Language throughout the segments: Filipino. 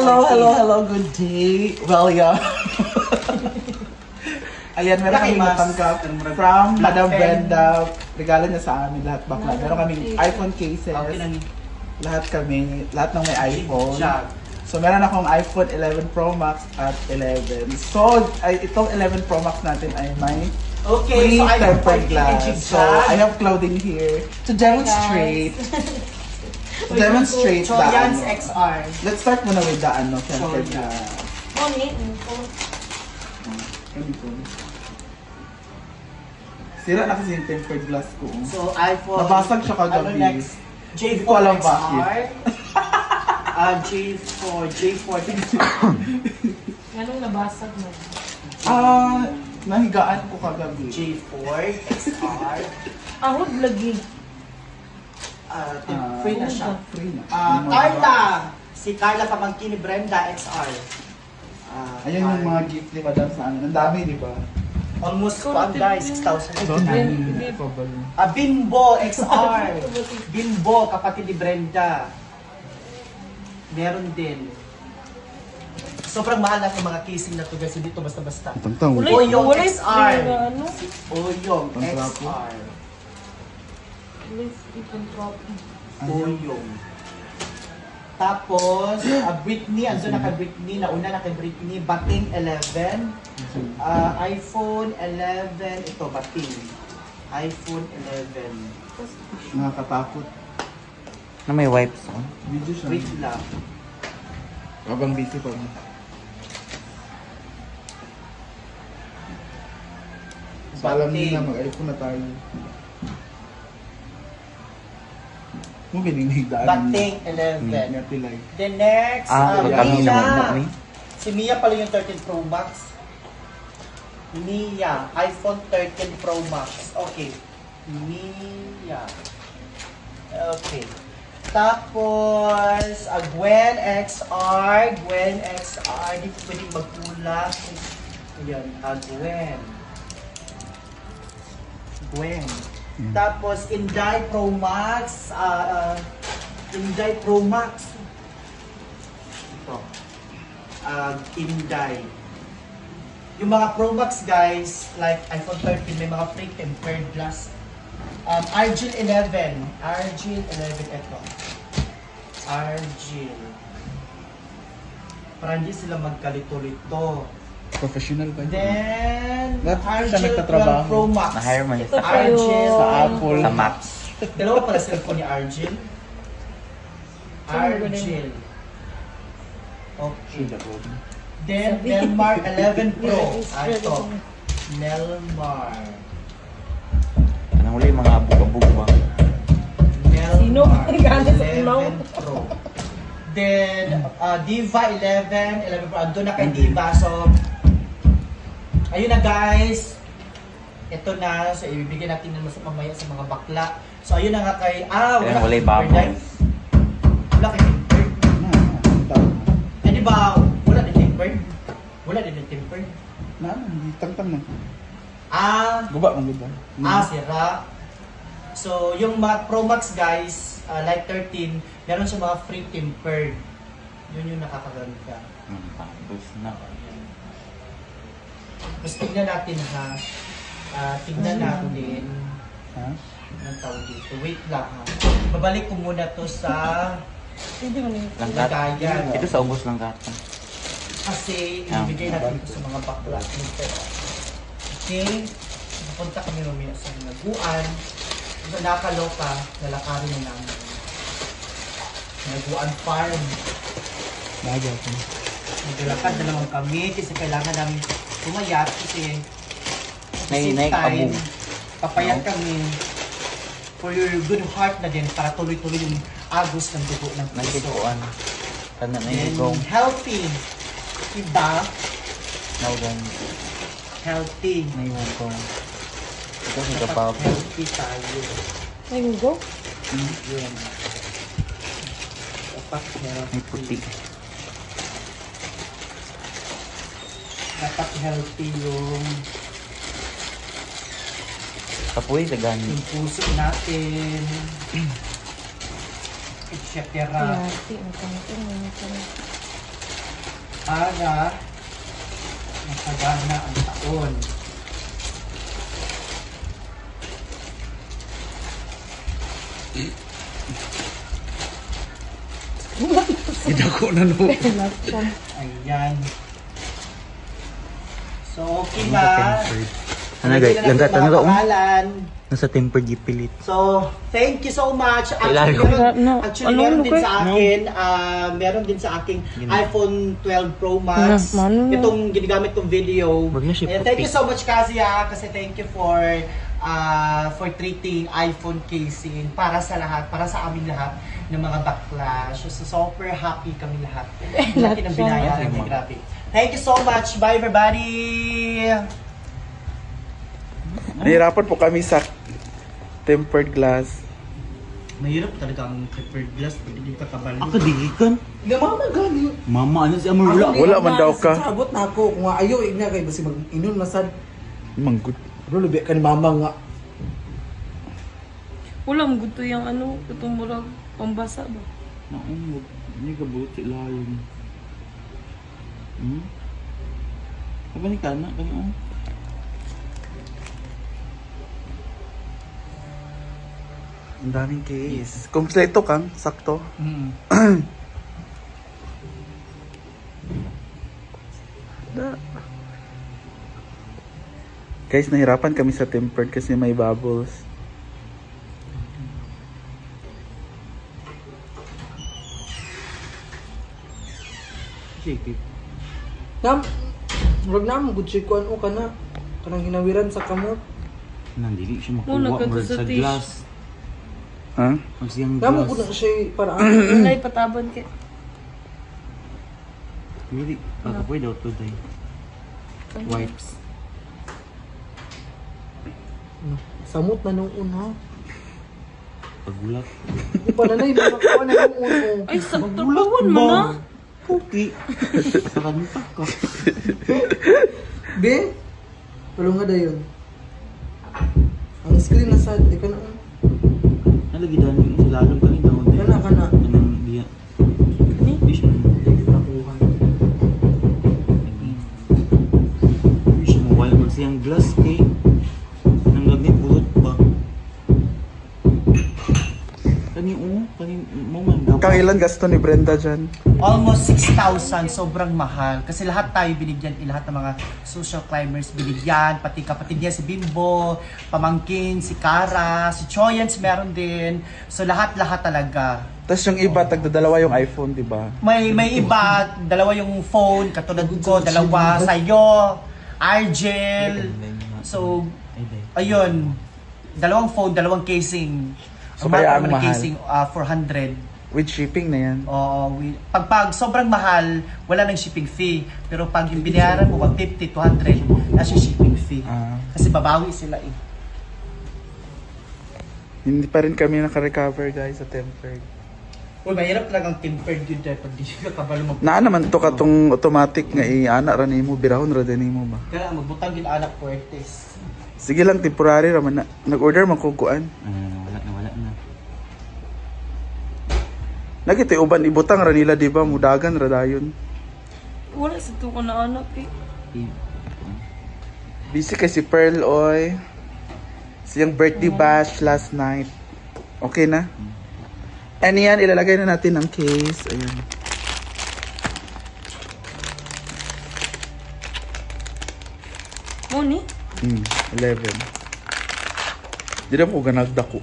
hello, good day. Well, yeah. Ayan, meron kami natanggap from Madam Brenda. Regalo niya sa amin lahat bakla. Meron kaming iPhone cases. Lahat ng may iPhone. So, meron akong iPhone 11 Pro Max at 11. So, itong 11 Pro Max natin ay may free tempered glass. So, I have clothing here to demonstrate. Choyans XR. Let's start muna with the tempered glass. Sira na kasi yung tempered glass ko. So, iPhone. Nabasag siya kagabi. J4 Walang XR. J4. Anong nabasag mo? Nahigaan ko kagabi. J4 XR. Ahod lagi. Free na siya. Free na. Carla. Si Carla pamangkin ni Brenda XR. Ayun yung mga gift ni Madam sa amin. Ang dami, di ba? Almost guys, 6,000. Probably. Bimbo XR. Bimbo, kapatid ni Brenda. Meron din. Sobrang mahal na ng mga casing na to guys, hindi to basta-basta. Oyong XR. Oyong XR. Oyong. Tapos, Britney, andun na kay Britney, nauna na kay Britney, Bating 11. iPhone 11, ito, Bating. iPhone 11. Nakakatakot. Na may wipes on. Video siya. Wait lang. Habang busy pa mo. Alam niyo na mag-iPhone na tayo. Mo binigdaan. Bating 11. The next, kami Mia. naman. Si Mia pala yung 13 Pro Max. Mia, iPhone 13 Pro Max. Okay. Mia. Okay. Tapos, Gwen XR. Di ko pwedeng magkulang. Ayan, Gwen. Tapos, Inday Pro Max. Inday Pro Max. Ito. Inday. Yung mga Pro Max guys, like iPhone 13, may mga free tempered glass. Argil 11. Ito. Argil. Para hindi sila magkalito-lito. Professional ba yun? Then, Bakit siya Argil nagtatrabaho? 12 Pro Max. Na-hire mo niya sa Argil. Sa Apple. Sa Max. Dalawa pala cellphone ni Argil. Argil. Okay. Then, Melmar 11 Pro. Ito. Melmar. Anong huli mga abog-abog ba? Sino? Melmar Sino? 11 Pro. Then, Diva 11 Pro. Ando na kay Diva. So, ayun na guys. Ito na. So, ibibigyan natin naman sa mamaya sa mga bakla. So, ayun na nga kay... Wala kay bubbles. Wala kay tempered. Eh, di ba? Wala din tempered. Wala din tempered. Hindi tangtang na. Guba man diba? Sira. So, yung mga Pro Max guys, like 13, meron siya mga free tempered. Yun yung nakakaganda. Tapos na. Mas tignan natin ha. Tignan natin. Anong tawag dito? Wait lang ha. Babalik ko muna to sa lagayan. Ito sa ubos lang kata. Kasi ibigay natin ito sa mga bakla. Okay. Napunta kami mamaya sa Naguan. So, nakaloka, lalakarin na namin. Naguan Farm. Naglalakad na naman kami kasi kailangan namin pumayat kasi papayat kami for your good heart na din para tuloy-tuloy yung agos ng dugo ng puso. Tanda na yung healthy. Diba? Healthy. Naiwan ko. Ito si Kapap. Healthy tayo. Ayun go? Yun. Dapat healthy. May puti. Dapat healthy yung Kapoy sa gani. yung puso natin. Etc. para masagana ang taon. Hindi ko na no. Ayan. So, okay na. Ano guys, Lagyan na natin langgat mga ano ka pangalan. Nasa tempered gipilit. So, thank you so much. Kailangan ko. Meron din sa akin, meron din sa aking iPhone 12 Pro Max. Itong ginagamit kong video. Wag na siya And thank you puti. so much kasi kasi thank you for treating iPhone casing para sa lahat, para sa amin lahat ng mga backlash. So, super happy kami lahat. Natin ang binayaran niya, grabe. Thank you so much. Bye everybody! Nahirapan po kami sa tempered glass. Mahirap talaga ang tempered glass pag hindi ka kabalo. Ako digikan. Nga mama gani. Mama, ano si Amor wala? Wala man daw ka. Sabot na ako kung ayaw igna kay basi mag-inom na sad. Manggod. Bro lubi ka ni mama nga. Wala mo gusto yung ano, itong murag pambasa ba? Naungod. Hindi ka buti lalim. Apa ni kana kani? Ang daming case. Kompleto kang, sakto. Guys, nahirapan kami sa tempered kasi may bubbles. Sige. Nam murag na mo gud siya kuan o kana kanang hinawiran sa kamot. Nandili siya Muna makuha ka mo sa sa tish. glass. Ha? Ang siyang Namo gud glass. na siya para Wala pataban kay. Hindi. Ako pwede daw to day. Wipes. samot na nung una. Pagulat. Di pa na nay mga kuan na nung una. Ay, sa trabawan mo na. Puki. Sa kanta ka. Be? Pero nga dayon. Ang screen na sad di ka na. Nalagi dahil yung lalong kanina. Kana. Anong diya? Hindi siya. Di nakuha. Hindi siya mawala man siyang glass kay. Nang lagni pulot ba? Kani mo man daw. Kang ilan gasto ni Brenda dyan? Almost 6,000, sobrang mahal. Kasi lahat tayo binigyan, lahat ng mga social climbers binigyan, pati kapatid niya si Bimbo, pamangkin, si Cara, si Choyans meron din. So lahat-lahat talaga. Tapos yung iba, tagdadalawa yung iPhone, di ba? May iba, dalawa yung phone, katulad ko, dalawa sa'yo, Argel. So, ayun, dalawang phone, dalawang casing. So, Ang kaya mahal ang naman ng mahal. casing, 400. With shipping na yan. Oo, pag sobrang mahal, wala nang shipping fee. Pero pag yung binayaran mo, 150, 200, nasa shipping fee. Ah. Kasi babawi sila eh. Hindi pa rin kami naka-recover guys sa tempered. Uy, mahirap talagang tempered yun dahil pag di ka kabalo mag... Na naman to katong automatic nga i-ana ra nimo, birahon ra din nimo ba. Kaya magbutang din anak Puertes. Sige lang, temporary raman na. Nag-order man kung kuan. Wala na. Nagiti uban ibutang ra nila di ba, mudagan ra dayon. Wala sa to ko na anak eh. Busy kay si Pearl oy. Siyang birthday bash last night. Okay na? And yan, ilalagay na natin ang case. Ayan. Mo ni? 11. Di na po ganagdako.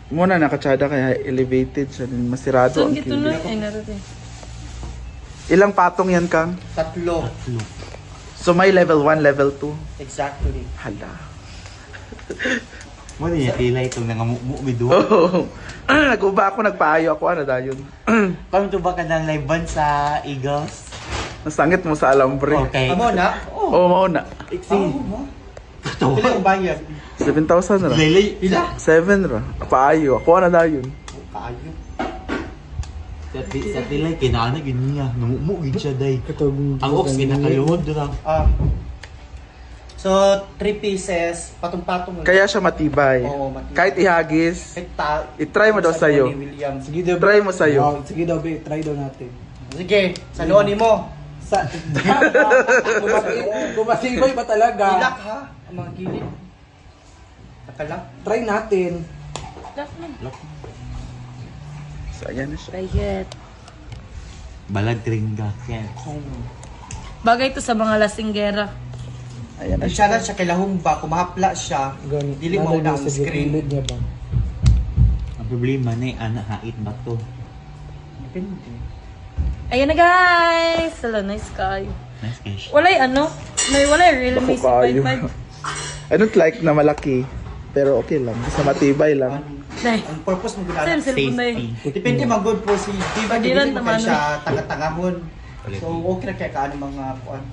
Muna nakatsada kaya elevated siya. Masirado Saan ang gito na? kilid. Ay, narating. Ilang patong yan, Kang? 3. So may level 1, level 2. Exactly. Hala. Mo niya kilay itong nangamumu bido. Oh. Nag-uba ako, nagpaayo ako. Ano dayon? Come to ba ka ng live band sa Eagles? Nasangit mo sa alambre. Okay. Amo na? Oo. Oo, mauna. Pila ang bayad? 7,000 ra. Lili. 7 ra. Paayo. Ako na dayon. Kaayo. Sa tilay kinana ginya. Namumu gid siya day. Katong Ang ox kinakaluhod dira. So, 3 pieces, patong-patong. Kaya siya matibay. Oo, matibay. Kahit ihagis, Kahit i-try mo daw sa sa'yo. Bonnie Williams. Sige daw. Try mo sa'yo. Sige daw be, try daw natin. Sige, saluhan mo. Sa gumatibay ba talaga? Ilak ha, ang mga gilid. Nakalak. Try natin. Lock na. So, ayan na siya. Try it. Balag ringga. Yan. Bagay to sa mga lasinggera. Ayan na Ang siya. siya siya kay Lahumba, kumahapla siya. Dili mo na ang screen. Niya ba? Ang problema na ana hait ba to? Depende. Ayan na guys! Hello, nice kayo. Nice cash. Walay ano? Walay Realme Bako kayo. C55. I don't like na malaki. Pero okay lang. Basta matibay lang. Dahil, Ang purpose mo saan ginagawa. cellphone na yun? Safety. Depende man good po si Diva, Padiran dili mo naman, kaya siya tanga-tangahon. So okay na kaya kaano mga kuan.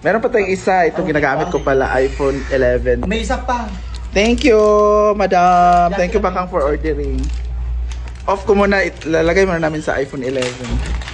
Meron pa tayong isa. Ito ginagamit ko pala, iPhone 11. May isa pa. Thank you, madam. Thank you, Bakang, for ordering. Off ko muna. Lalagay muna namin sa iPhone 11.